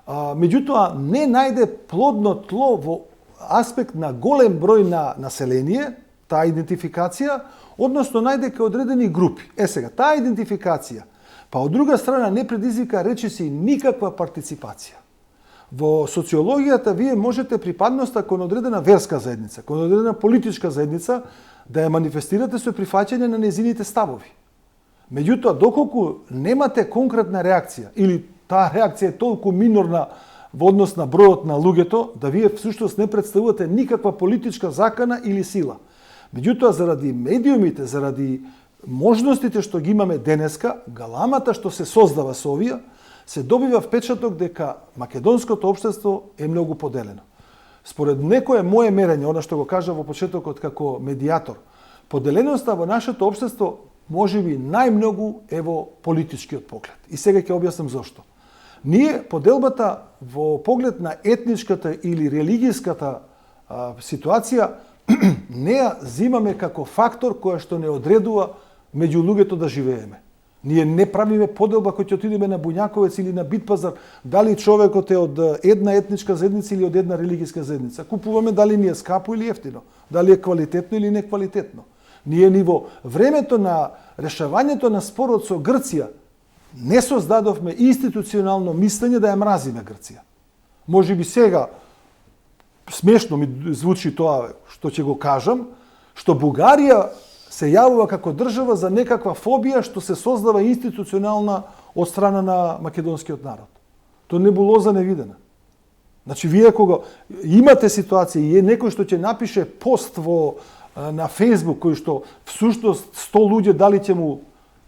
S2: Меѓутоа, не најде плодно тло во аспект на голем број на население, таа идентификација, односно најде кај одредени групи. Сега, таа идентификација, па од друга страна не предизвика речиси никаква партиципација. Во социологијата вие можете припадноста кон одредена верска заедница, кон одредена политичка заедница, да ја манифестирате со прифаќање на незините ставови. Меѓутоа, доколку немате конкретна реакција, или таа реакција е толку минорна во однос на бројот на луѓето, да вие всушност не представувате никаква политичка закана или сила. Меѓутоа, заради медиумите, заради можностите што ги имаме денеска, галамата што се создава со овие, се добива впечаток дека македонското општество е многу поделено. Според некое мое мерење, она што го кажа во почетокот како медиатор, поделеноста во нашето општество можеби најмногу е во политичкиот поглед. И сега ќе објаснам зошто. Ние поделбата во поглед на етничката или религијската ситуација не ја зимаме како фактор која што не одредува меѓу луѓето да живееме. Ние не правиме поделба кој ќе отидеме на Буњаковец или на Битпазар, дали човекот е од една етничка заедница или од една религијска заедница. Купуваме дали ни е скапо или ефтино, дали е квалитетно или неквалитетно. Ние ни во времето на решавањето на спорот со Грција не создадовме институционално мислење да ја мразиме Грција. Може би сега смешно ми звучи тоа што ќе го кажам, што Бугарија се јавува како држава за некаква фобија што се создава институционална од страна на македонскиот народ. Тоа небулоза невидена. Значи, вие кога имате ситуација и е некој што ќе напише пост на Facebook, кој што всушност 100 луѓе дали ќе му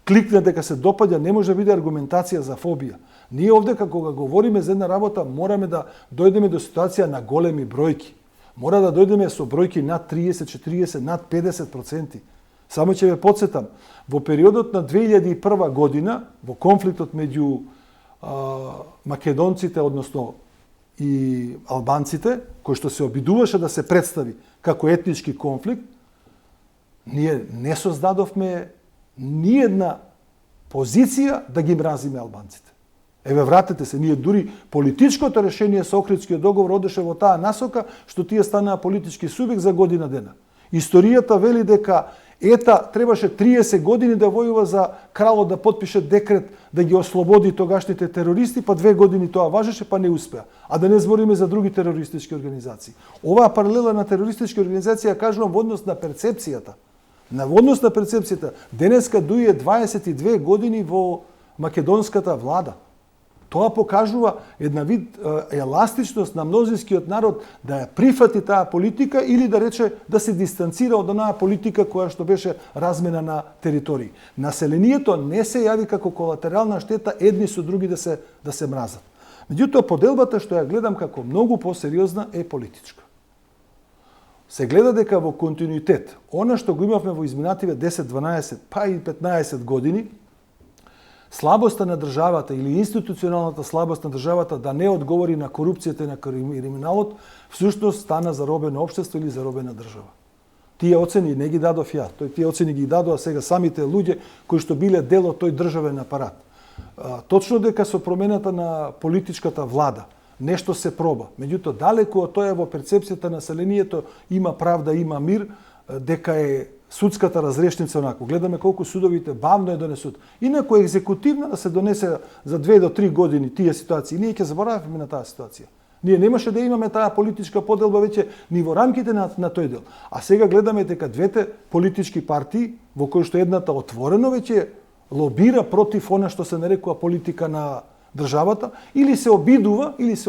S2: кликне дека се допаѓа, не може да биде аргументација за фобија. Ние овде, како кога говориме за една работа, мораме да дојдеме до ситуација на големи бројки. Мора да дојдеме со бројки над 30, 40, над 50%. Само ќе ве подсетам, во периодот на 2001 година, во конфликтот меѓу македонците, односно и албанците, кој што се обидуваше да се представи како етнички конфликт, ние не создадовме ни една позиција да ги мразиме албанците. Еве, вратете се, ние дури политичкото решение со Охридскиот договор одеше во таа насока што тие станаа политички субјект за година дена. Историјата вели дека ета требаше 30 години да војува за кралот да потпише декрет да ги ослободи тогашните терористи, па 2 години тоа важеше, па не успеа. А да не збориме за други терористички организации. Оваа паралела на терористички организации ја кажувам во однос на перцепцијата. Во однос на перцепцијата, денеска дуе 22 години во македонската влада. Тоа покажува една вид еластичност на мнозинскиот народ да ја прифати таа политика или да рече да се дистанцира од онаа политика која што беше размена на територии. Населението не се јави како колатерална штета едни со други да се мразат. Меѓутоа, поделбата што ја гледам како многу посериозна е политичка. Се гледа дека во континуитет, она што го имавме во изминативе 10, 12, па и 15 години, слабоста на државата или институционалната слабост на државата да не одговори на корупцијата и на криминалот, всушност стана заробено општество или заробена држава. Тие оцени не ги дадов ја, тие оцени ги дадоа сега самите луѓе кои што биле дел од тој државен апарат. Точно дека со промената на политичката влада нешто се проба. Меѓутоа, далеку од тоа во перцепцијата на населението има правда, има мир, дека е судската разрешница онако. Гледаме колку судовите бавно е донесут. Инаку екзекутивно да се донесе за 2 до 3 години тие ситуации. Ние ќе забораваме на таа ситуација. Ние немаше да имаме таа политичка поделба веќе ни во рамките на тој дел. А сега гледаме дека двете политички партии, во кои што едната отворено веќе лобира против она што се нарекува политика на државата, или се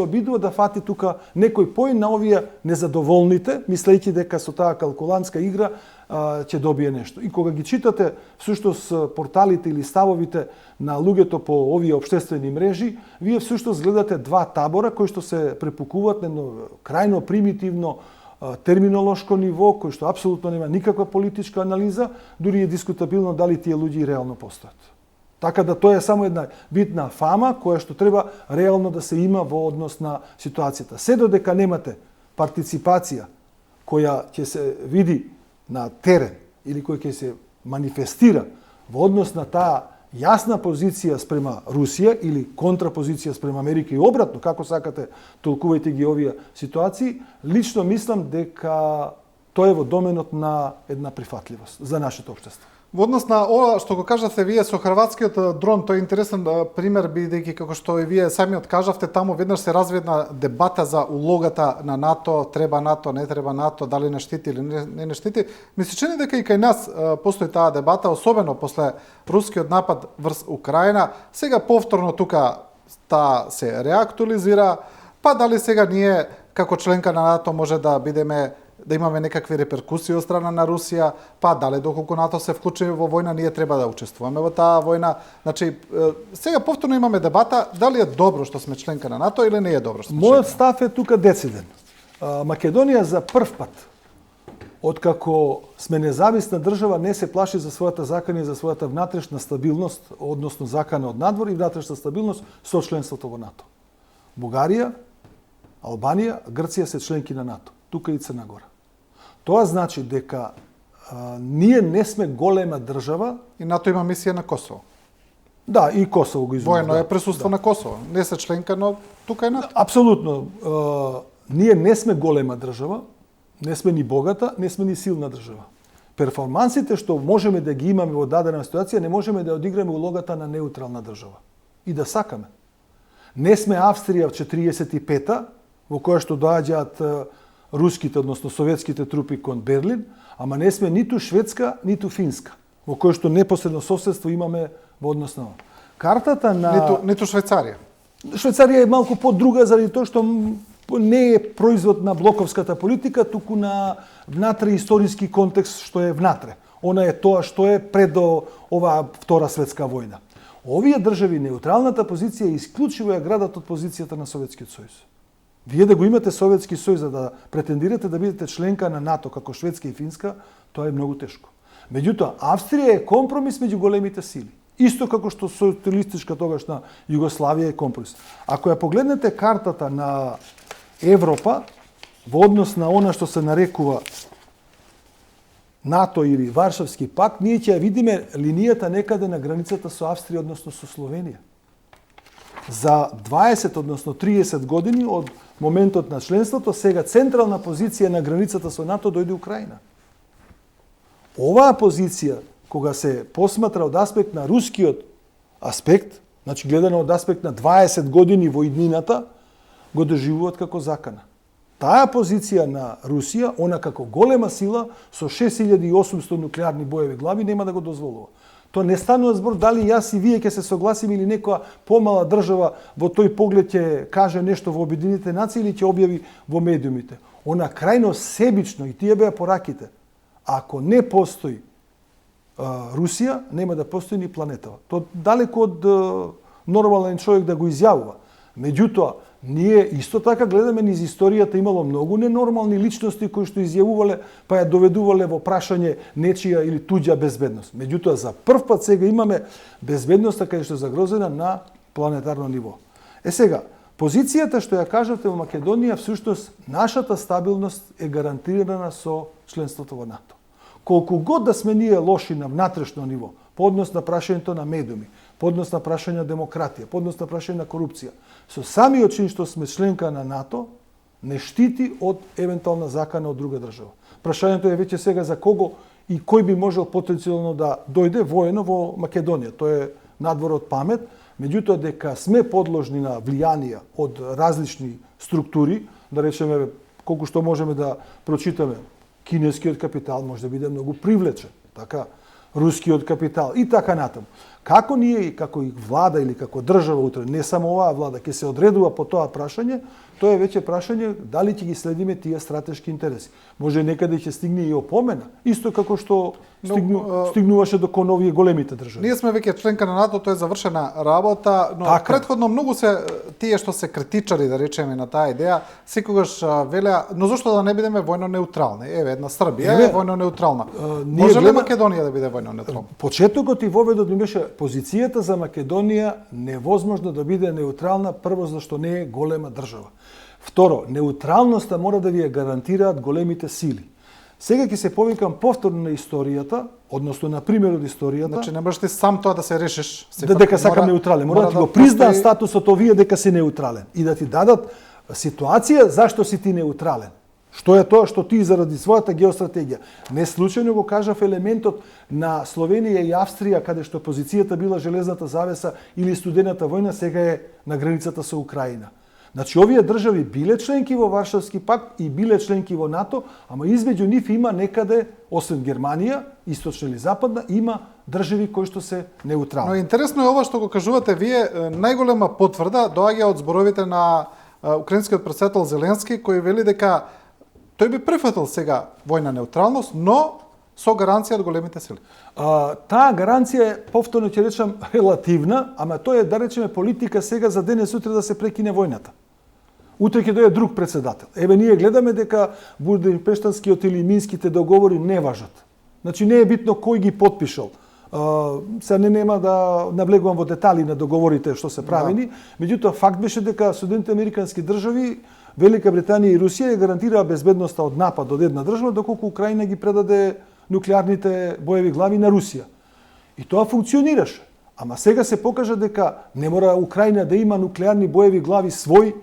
S2: обидува да фати тука некој поен на овие незадоволните, мислејќи дека со таа калкулантска игра ќе добие нешто. И кога ги читате всушност порталите или ставовите на луѓето по овие општествени мрежи, вие всушност гледате два табора кои што се препукуваат на едно крајно примитивно терминолошко ниво, кој што апсолутно нема никаква политичка анализа, дури е дискутабилно дали тие луѓе реално постојат. Така да тоа е само една битна фама која што треба реално да се има во однос на ситуацијата. Се додека немате партиципација која ќе се види на терен или која ќе се манифестира во однос на таа јасна позиција спрема Русија или контрапозиција спрема Америка и обратно, како сакате, толкувајте ги овие ситуации, лично мислам дека тоа е во доменот на една прифатливост за нашето општество.
S1: Во однос на ова што го кажавте вие со хрватскиот дрон, тој е интересен пример, бидејќи како што и вие самиот кажавте, таму веднаш се разви една дебата за улогата на НАТО, треба НАТО, не треба НАТО, дали не штити или не штити. Ми се чини дека и кај нас постои таа дебата, особено после рускиот напад врз Украина. Сега повторно тука таа се реактуализира, па дали сега ние како членка на НАТО може да бидеме да имаме некакви реперкусии од страна на Русија, па дали доколку НАТО се вклучи во војна, ние треба да учествуваме во таа војна. Значи, сега повторно имаме дебата дали е добро што сме членка на НАТО или не е добро што сме
S2: Мојот став е тука дециден. Македонија за прв пат, откако сме независна држава, не се плаши за својата закана и за својата внатрешна стабилност, односно закана од надвор и внатрешна стабилност со членството во НАТО. Бугарија, Албанија, Грција се членки на НАТО, тука и Црна Гора. Тоа значи дека ние не сме голема држава.
S1: И НАТО има мисија на Косово.
S2: Да, и Косово го изумува.
S1: Воено е присуство на Косово. Не се членка, но тука е НАТО.
S2: Апсолутно. Ние не сме голема држава, не сме ни богата, не сме ни силна држава. Перформансите што можеме да ги имаме во дадена ситуација, не можеме да одиграме улогата на неутрална држава. И да сакаме. Не сме Австрија в 45-та, во која што доаѓаат руските, односно советските трупи кон Берлин, ама не сме ниту Шведска, ниту Финска, во кој што непосредно соседство имаме во однос на ова. Картата на
S1: ниту Швајцарија.
S2: Швајцарија е малку подруга заради тоа што не е производ на блоковската политика, туку на внатре историски контекст што е внатре. Она е тоа што е пред оваа Втора светска војна. Овие држави неутралната позиција е исклучиво ја градат од позицијата на Советскиот сојуз. Вие да го имате Советски сојуз за да претендирате да бидете членка на НАТО како Шведска и Финска, тоа е многу тешко. Меѓутоа, Австрија е компромис меѓу големите сили. Исто како што социјалистичка тогашна Југославија е компромис. Ако ја погледнете картата на Европа во однос на она што се нарекува НАТО или Варшавски пакт, ние ќе ја видиме линијата некаде на границата со Австрија, односно со Словенија. За 20, односно 30 години од моментот на членството, сега централна позиција на границата со НАТО дојде Украина. Оваа позиција, кога се посматра од аспект на рускиот аспект, значи гледано од аспект на 20 години во иднината, го доживуваат како закана. Таа позиција на Русија, она како голема сила, со 6800 нуклеарни боеви глави, нема да го дозволува. Тоа не станува збор дали јас и вие ќе се согласиме или некоја помала држава во тој поглед ќе каже нешто во Обединените нации или ќе објави во медиумите. Она крајно себично, и тие беа пораките, ако не постои Русија, нема да постои ни планетава. Тоа далеко од нормален човек да го изјавува. Меѓутоа, ние исто така гледаме низ историјата, имало многу ненормални личности кои што изјавувале, па ја доведувале во прашање нечија или туѓа безбедност. Меѓутоа, за прв пат сега имаме безбедноста кај што е загрозена на планетарно ниво. Сега, позицијата што ја кажавте во Македонија, всушност нашата стабилност е гарантирана со членството во НАТО. Колку год да сме ние лоши на внатрешно ниво, по однос на прашањето на медиуми, по однос на прашање на демократија, по однос на прашање на корупција, со самиот чин што сме членка на НАТО, не штити од евентуална закана од друга држава. Прашањето е веќе сега за кого и кој би можел потенцијално да дојде воено во Македонија. Тоа е надвор од памет. меѓутоа дека сме подложни на влијанија од различни структури, да речеме колку што можеме да прочитаме, кинескиот капитал може да биде многу привлечен, така, рускиот капитал и така натаму. Како ние, како и влада или како држава утре, не само оваа влада, ќе се одредува по тоа прашање, тоа е веќе прашање дали ќе ги следиме тие стратешки интереси. Може некаде ќе стигне и опомена, исто како што стигнуваше до кон овие големите држави.
S1: Ние сме веќе членка на НАТО, тоа е завршена работа, но
S2: Така.
S1: претходно многу се тие што се критичари, да речеме, на таа идеја, секогаш велеа, но зошто да не бидеме војно неутрални? Еве, една Србија е војно неутрална. Може ли Македонија да биде војно неутрална?
S2: Почетокот и воведот ми беше позицијата за Македонија невозможно да биде неутрална, прво зашто не е голема држава. Второ, неутралноста мора да ви ја гарантираат големите сили. Сега ќе се повикам повторно на историјата, односно на пример од историјата.
S1: Значи не можеш ти сам тоа да се решиш.
S2: Дека сакам неутрален. Мора да ти го признаат статусот овие дека си неутрален и да ти дадат ситуација зашто си ти неутрален. Што е тоа што ти заради својата геостратегија. Не случајно го кажав елементот на Словенија и Австрија, каде што позицијата била железната завеса или студената војна, сега е на границата со Украина. Значи, овие држави биле членки во Варшавски пакт и биле членки во НАТО, ама измеѓу нив има некаде, освен Германија, источна или западна, има држави кои што се неутрални.
S1: Но интересно е ова што го кажувате вие, најголема потврда доаѓа од зборовите на украинскиот претседател Зеленски, кој вели дека тој би прифатил сега војна неутралност, но со гаранција од големите сили.
S2: Таа гаранција е, повторно ќе речам, релативна, ама тоа е, да речеме, политика сега за денес утре да се прекине војната. Утре ќе дојде друг претседател. Еве, ние гледаме дека Будимпештанскиот или Минските договори не важат. Значи, не е битно кој ги потпишал. Сега нема да навлегувам во детали на договорите што се правени, меѓутоа факт беше дека Соединените американски држави, Велика Британија и Русија ја гарантираа безбедноста од напад од една држава, доколку Украина ги предаде нуклеарните боеви глави на Русија. И тоа функционираше. Ама сега се покажа дека не мора Украина да има нуклеарни боеви глави свој,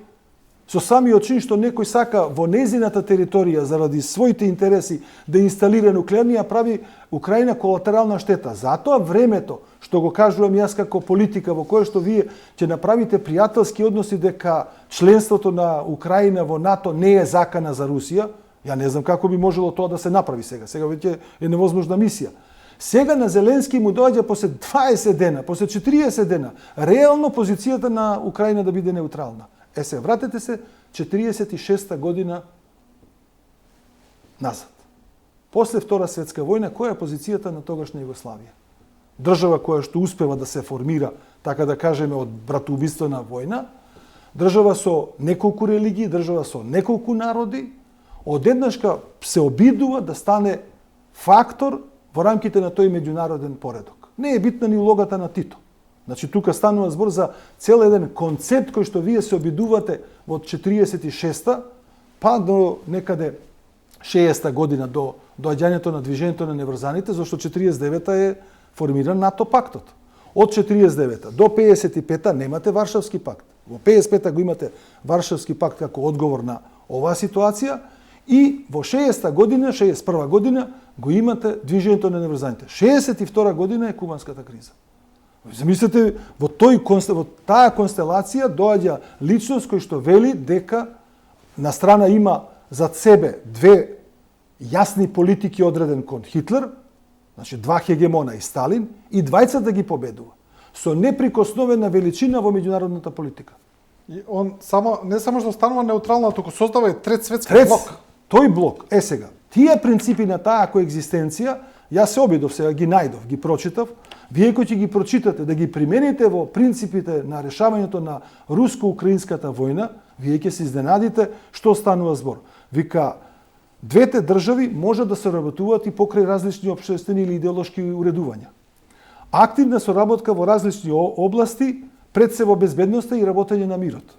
S2: со самиот чин што некој сака во незината територија заради своите интереси да инсталира нуклеарни, а прави Украина колатерална штета. Затоа времето, што го кажувам јас како политика, во кое што вие ќе направите пријателски односи дека членството на Украина во НАТО не е закана за Русија, ја не знам како би можело тоа да се направи сега. Сега веќе е невозможна мисија. Сега на Зеленски му доаѓа после 20 дена, после 40 дена, реално позицијата на Украина да биде неутрална. Се, вратете се 46 година назад. После Втора светска војна, која е позицијата на тогашна Југославија? Држава која што успева да се формира, така да кажеме, од братоубиствена војна, држава со неколку религии, држава со неколку народи, одеднашка се обидува да стане фактор во рамките на тој меѓународен поредок. Не е битна ни улогата на Тито. Значи, тука станува збор за цел еден концепт кој што вие се обидувате од 46-та, па до некаде 60-та година, до доаѓањето на движењето на неврзаните, зашто 49-та е формиран НАТО пактот. Од 49-та до 55-та немате Варшавски пакт. Во 55-та го имате Варшавски пакт како одговор на оваа ситуација и во 60-та година, 61-та година го имате движењето на неврзаните. 62-та година е кубанската криза. Замислете, во таа констелација доаѓа личност кој што вели дека на страна има зад себе две јасни политики одреден кон Хитлер, значи два хегемона и Сталин, и двајцата ги победува со неприкосновена величина во меѓународната политика.
S1: И он не само што станува неутрална, туку создава и трет светски блок.
S2: Тој блок е сега. Тие принципи на таа коегзистенција, јас се обидов сега, ги најдов, ги прочитав. Вие кои ќе ги прочитате, да ги примените во принципите на решавањето на руско-украинската војна, вие ќе се изненадите што станува збор. Вика, двете држави може да се работуваат и покрај различни општествени или идеолошки уредувања. Активна соработка во различни области, пред се во безбедноста и работење на мирот.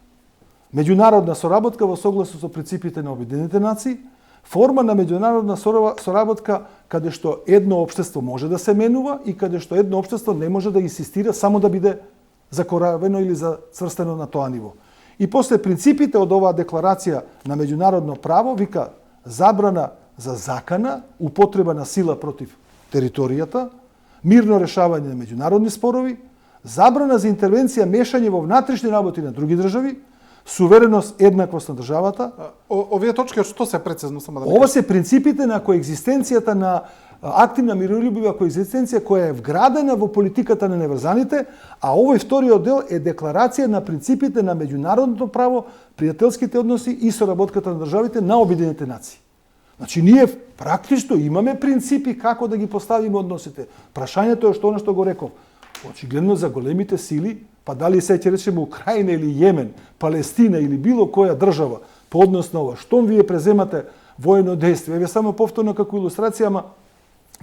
S2: Меѓународна соработка во согласно со принципите на Обединетите нации, форма на меѓународна соработка каде што едно општество може да се менува и каде што едно општество не може да инсистира само да биде закоравено или зацврстено на тоа ниво. И после принципите од оваа декларација на меѓународно право, вика, забрана за закана, употреба на сила против територијата, мирно решавање на меѓународни спорови, забрана за интервенција, мешање во внатрешни работи на други држави, сувереност, еднаквост на државата.
S1: Овие точки од што се прецизно само да
S2: Ова се принципите на коегзистенцијата на активна мирољубива коегзистенција која е вградена во политиката на неврзаните, а овој вториот дел е декларација на принципите на меѓународното право, пријателските односи и соработката на државите на Обединените нации. Значи, ние практично имаме принципи како да ги поставиме односите. Прашањето е што го реков. Очигледно за големите сили, па дали се ќе речеме Украина или Јемен, Палестина или било која држава, по однос на ова, штом вие преземате воено действие, еве само повторно како илустрација, ама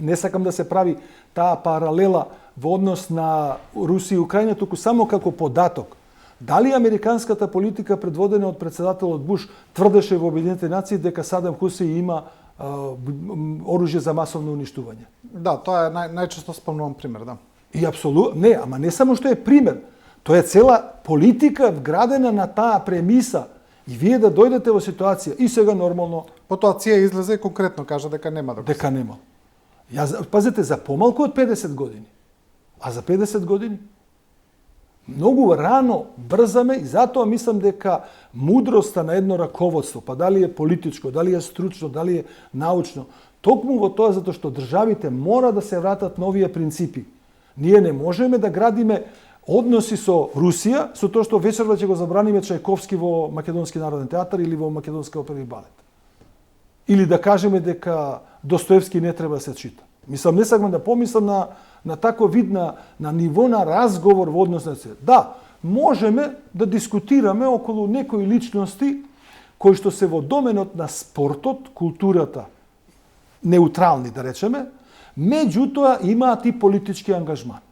S2: не сакам да се прави таа паралела во однос на Русија и Украина, туку само како податок. Дали американската политика предводена од председателот Буш тврдеше во Обединените нации дека Садам Хусеин има оружје за масовно уништување?
S1: Да, тоа е најчесто спомнуван пример, да.
S2: И апсолутно, не, ама не само што е пример, тоа е цела политика вградена на таа премиса. И вие да дојдете во ситуација, и сега нормално...
S1: Потоа ЦИЕ излезе и конкретно кажа дека нема да го...
S2: Дека нема. Пазете, за помалку од 50 години. А за 50 години? Многу рано брзаме и затоа мислам дека мудроста на едно раководство, па дали е политичко, дали е стручно, дали е научно, токму во тоа затоа што државите мора да се вратат на овие принципи. Ние не можеме да градиме односи со Русија, со тоа што вечерва ќе го забраниме Чајковски во Македонски народен театар или во Македонски опера и балет. Или да кажеме дека Достоевски не треба да се чита. Мислам, не сакам да помислам на таков вид на ниво на разговор во однос на се. Да, можеме да дискутираме околу некои личности кои што се во доменот на спортот, културата, неутрални да речеме, меѓутоа имаат и политички ангажман.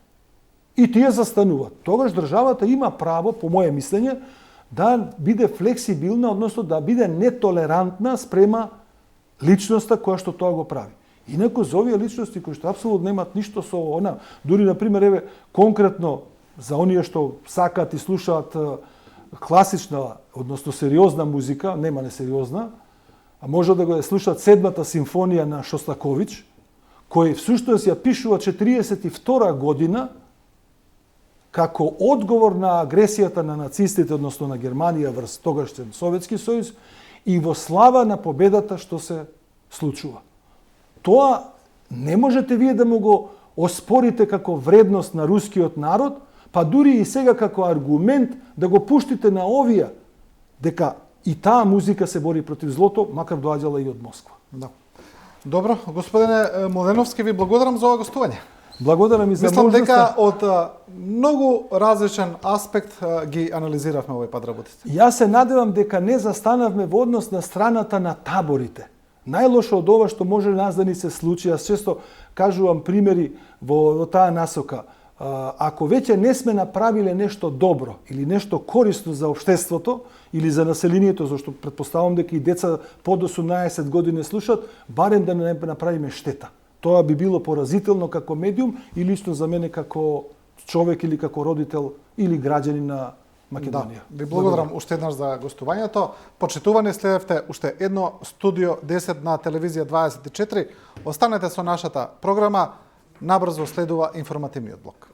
S2: И тие застануваат. Тогаш државата има право, по моје мислење, да биде флексибилна, односно да биде нетолерантна спрема личноста која што тоа го прави. Инаку за овие личности кои што апсолутно немаат ништо со она, дури на пример еве конкретно за оние што сакаат и слушаат класична, односно сериозна музика, нема несериозна, а може да го слушаат 7-та симфонија на Шостакович, кој всушност ја пишува 42 година како одговор на агресијата на нацистите, односно на Германија врз тогашен Советски сојуз и во слава на победата што се случува. Тоа не можете вие да му го оспорите како вредност на рускиот народ, па дури и сега како аргумент да го пуштите на овие, дека и таа музика се бори против злото, макар доаѓала и од Москва.
S1: Да. Добро, господине Младеновски, ви благодарам за ова гостување.
S2: Благодарам и за
S1: Мислам
S2: можноста.
S1: дека од многу различен аспект ги анализиравме овој пат работите.
S2: Јас се надевам дека не застанавме во однос на страната на таборите. Најлошо од ова што може нас да ни се случи, јас често кажувам примери во таа насока. Ако веќе не сме направиле нешто добро или нешто корисно за општеството или за населението, зашто претпоставам дека и деца под 18 години слушат, барем да не направиме штета. Тоа би било поразително како медиум и лично за мене како човек или како родител или граѓанин на Македонија.
S1: Да, ви благодарам уште еднаш за гостувањето. Почитувани, следевте уште едно Студио 10 на Телевизија 24. Останете со нашата програма. Набрзо следува информативниот блок.